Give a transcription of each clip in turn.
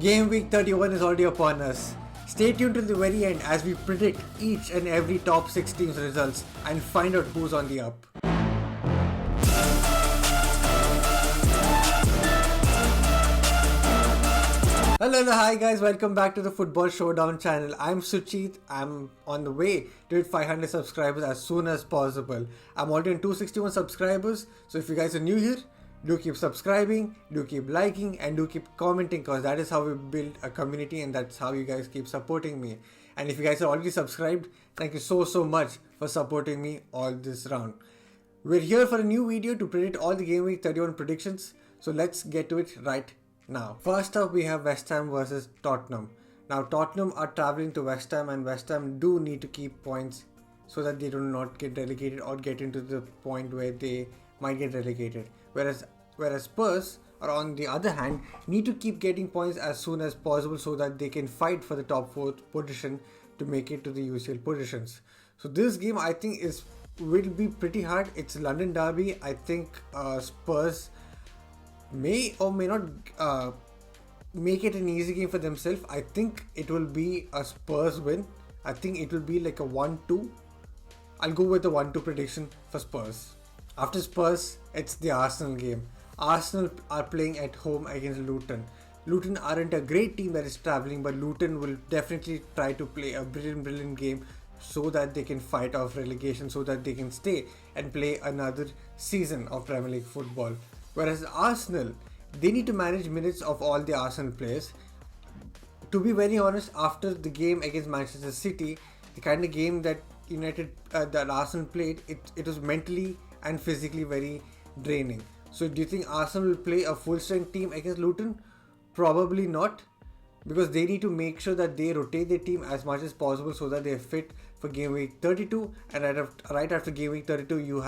Game week 31 is already upon us. Stay tuned till the very end as we predict each and every top 6 teams' results and find out who's on the up. Hello, hi guys, welcome back to the Football Showdown channel. I'm Suchit. I'm on the way to hit 500 subscribers as soon as possible. I'm already on 261 subscribers, so if you guys are new here, do keep subscribing, do keep liking, and do keep commenting, because that is how we build a community and that's how you guys keep supporting me. And if you guys are already subscribed, thank you so much for supporting me all this round. We're here for a new video to predict all the Game Week 31 predictions, so let's get to it right now. First up, we have West Ham versus Tottenham. Now Tottenham are travelling to West Ham, and West Ham do need to keep points so that they do not get relegated or get into the point where they might get relegated. Whereas Spurs, or on the other hand, need to keep getting points as soon as possible so that they can fight for the top 4th position to make it to the UCL positions. So this game, I think, will be pretty hard. It's London derby. I think Spurs may or may not make it an easy game for themselves. I think it will be a Spurs win. I think it will be like a 1-2. I'll go with a 1-2 prediction for Spurs. After Spurs, it's the Arsenal game. Arsenal are playing at home against Luton. Luton aren't a great team that is travelling, but Luton will definitely try to play a brilliant game so that they can fight off relegation, so that they can stay and play another season of Premier League football. Whereas Arsenal, they need to manage minutes of all the Arsenal players. To be very honest, after the game against Manchester City, the kind of game that that Arsenal played, it was mentally and physically very draining. So do you think Arsenal will play a full strength team against Luton? Probably not, because they need to make sure that they rotate their team as much as possible so that they are fit for game week 32, and right after game week 32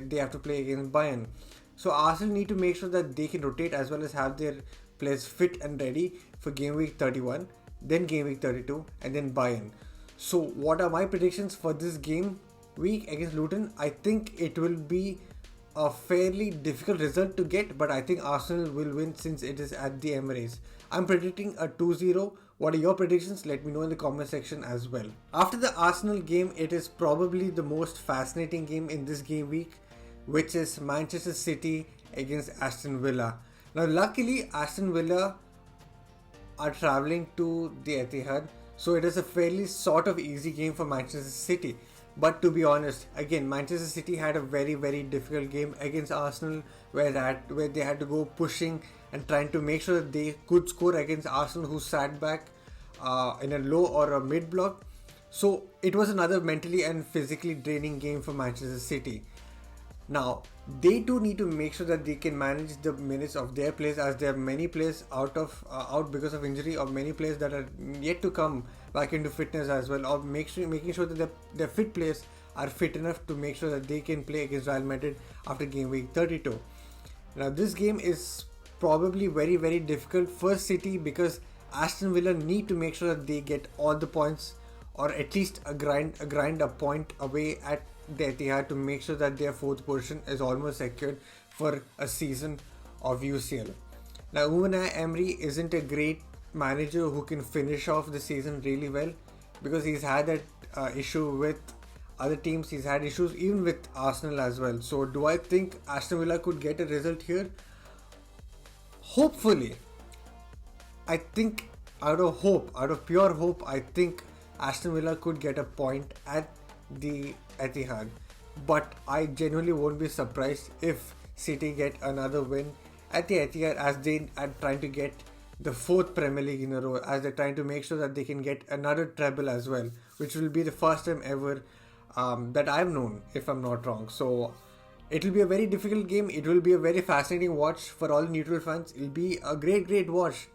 they have to play against Bayern. So Arsenal need to make sure that they can rotate as well as have their players fit and ready for game week 31, then game week 32, and then Bayern. So what are my predictions for this game week against Luton? I think it will be a fairly difficult result to get, but I think Arsenal will win since it is at the Emirates. I'm predicting a 2-0. What are your predictions? Let me know in the comment section as well. After the Arsenal game, it is probably the most fascinating game in this game week, which is Manchester City against Aston Villa. Now luckily, Aston Villa are travelling to the Etihad, so it is a fairly sort of easy game for Manchester City. But to be honest, again, Manchester City had a very difficult game against Arsenal, where they had to go pushing and trying to make sure that they could score against Arsenal, who sat back in a low or a mid block. So it was another mentally and physically draining game for Manchester City. Now they too need to make sure that they can manage the minutes of their players, as there are many players out because of injury, or many players that are yet to come back into fitness as well, or making sure that their fit players are fit enough to make sure that they can play against Real Madrid after game week 32. Now this game is probably very difficult for City, because Aston Villa need to make sure that they get all the points, or at least a point away at the Etihad, to make sure that their 4th position is almost secured for a season of UCL. Now Unai Emery isn't a great manager who can finish off the season really well, because he's had that issue with other teams. He's had issues even with Arsenal as well. So do I think Aston Villa could get a result here? Hopefully. I think out of pure hope, I think Aston Villa could get a point at the Etihad, but I genuinely won't be surprised if City get another win at the Etihad, as they are trying to get the 4th Premier League in a row, as they're trying to make sure that they can get another treble as well, which will be the first time ever that I've known, if I'm not wrong. So it will be a very difficult game. It will be a very fascinating watch for all neutral fans. It will be a great watch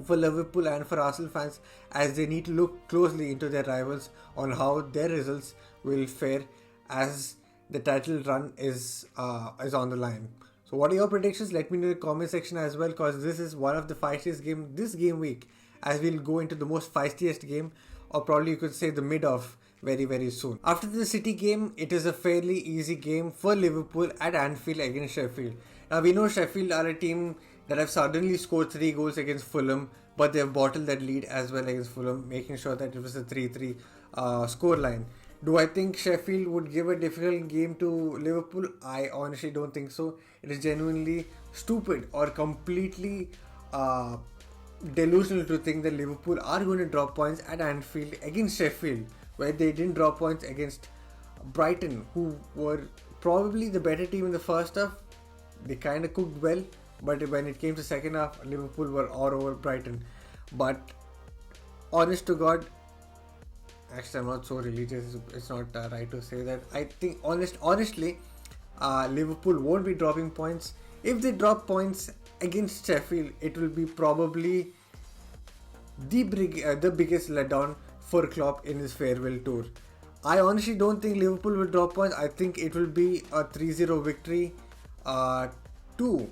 for Liverpool and for Arsenal fans, as they need to look closely into their rivals on how their results will fare as the title run is on the line. So what are your predictions? Let me know in the comment section as well, because this is one of the feistiest game this game week, as we'll go into the most feistiest game, or probably you could say the mid of very soon. After the City game, it is a fairly easy game for Liverpool at Anfield against Sheffield. Now we know Sheffield are a team that have suddenly scored 3 goals against Fulham, but they have bottled that lead as well against Fulham, making sure that it was a 3-3 scoreline. Do I think Sheffield would give a difficult game to Liverpool? I honestly don't think so. It is genuinely stupid or completely delusional to think that Liverpool are going to drop points at Anfield against Sheffield, where they didn't drop points against Brighton, who were probably the better team in the first half. They kind of cooked well, but when it came to second half, Liverpool were all over Brighton. But honest to God, actually I'm not so religious, it's not right to say that. I think honestly, Liverpool won't be dropping points. If they drop points against Sheffield, it will be probably the biggest letdown for Klopp in his farewell tour. I honestly don't think Liverpool will drop points. I think it will be a 3-0 victory to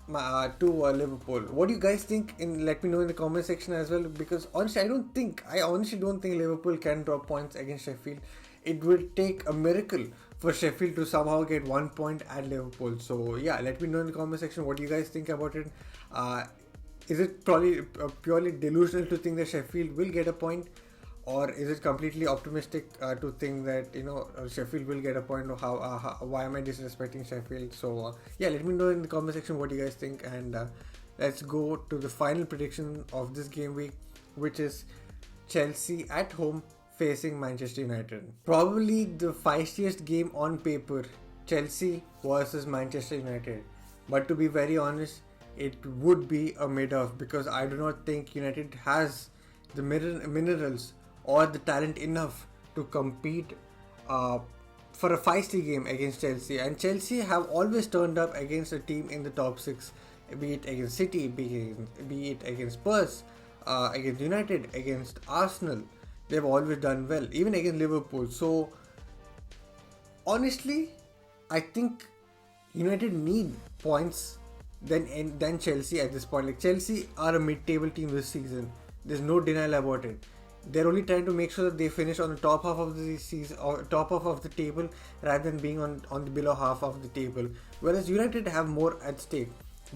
Liverpool. What do you guys think? Let me know in the comment section as well, because honestly I honestly don't think Liverpool can drop points against Sheffield. It would take a miracle for Sheffield to somehow get 1 point at Liverpool. So yeah, let me know in the comment section what you guys think about it. Is it probably purely delusional to think that Sheffield will get a point, or is it completely optimistic to think that Sheffield will get a point? Or why am I disrespecting Sheffield? So yeah, let me know in the comment section what you guys think, and let's go to the final prediction of this game week, which is Chelsea at home facing Manchester United. Probably the feistiest game on paper, Chelsea versus Manchester United. But to be very honest, it would be a mid-off, because I do not think United has the minerals or the talent enough to compete for a feisty game against Chelsea. And Chelsea have always turned up against a team in the top 6, be it against City, be it against Spurs, against United, against Arsenal. They've always done well, even against Liverpool. So honestly, I think United need points than Chelsea at this point. Like, Chelsea are a mid-table team this season. There's no denial about it. They're only trying to make sure that they finish on the top half of the season, or top half of the table, rather than being on the below half of the table. Whereas United have more at stake.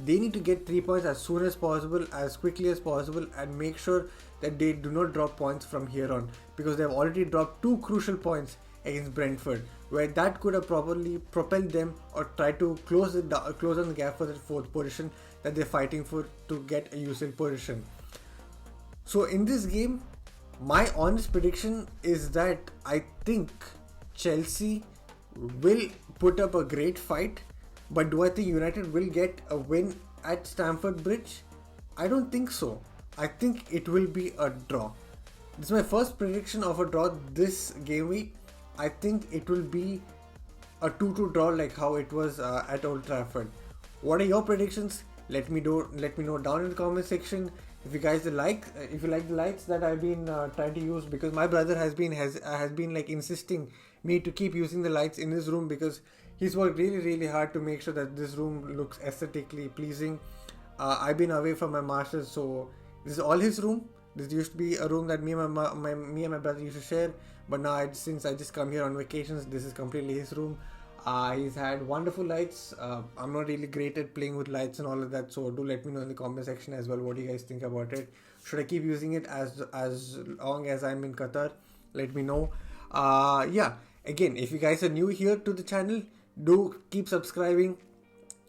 They need to get 3 points as soon as possible, as quickly as possible, and make sure that they do not drop points from here on, because they have already dropped 2 crucial points against Brentford, where that could have probably propelled them or try to close on the gap for the 4th position that they're fighting for to get a UCL position. So in this game, my honest prediction is that I think Chelsea will put up a great fight, but do I think United will get a win at Stamford Bridge? I don't think so. I think it will be a draw. This is my first prediction of a draw this game week. I think it will be a 2-2 draw, like how it was at Old Trafford. What are your predictions? Let me know down in the comment section. If you guys like the lights that I've been trying to use, because my brother has been like insisting me to keep using the lights in his room, because he's worked really hard to make sure that this room looks aesthetically pleasing. I've been away from my masters, so this is all his room. This used to be a room that me and my brother used to share, but now since I just come here on vacations, this is completely his room. He's had wonderful lights. I'm not really great at playing with lights and all of that, so do let me know in the comment section as well what do you guys think about it. Should I keep using it as long as I'm in Qatar? Let me know. Yeah, again, if you guys are new here to the channel, do keep subscribing,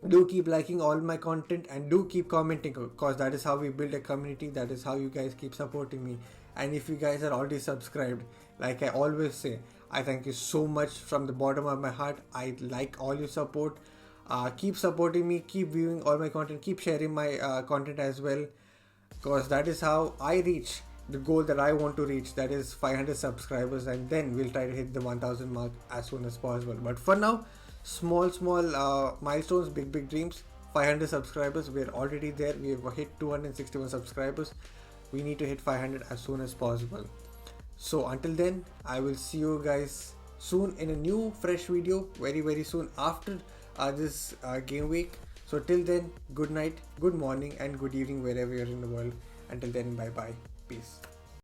do keep liking all my content, and do keep commenting, because that is how we build a community. That is how you guys keep supporting me. And if you guys are already subscribed, like I always say, I thank you so much from the bottom of my heart. I like all your support. Keep supporting me, keep viewing all my content, keep sharing my content as well, because that is how I reach the goal that I want to reach, that is 500 subscribers, and then we'll try to hit the 1000 mark as soon as possible. But for now, small milestones, big dreams. 500 subscribers, we're already there. We have hit 261 subscribers. We need to hit 500 as soon as possible. So until then, I will see you guys soon in a new fresh video very soon after this game week. So till then, good night, good morning, and good evening wherever you're in the world. Until then, bye bye, peace.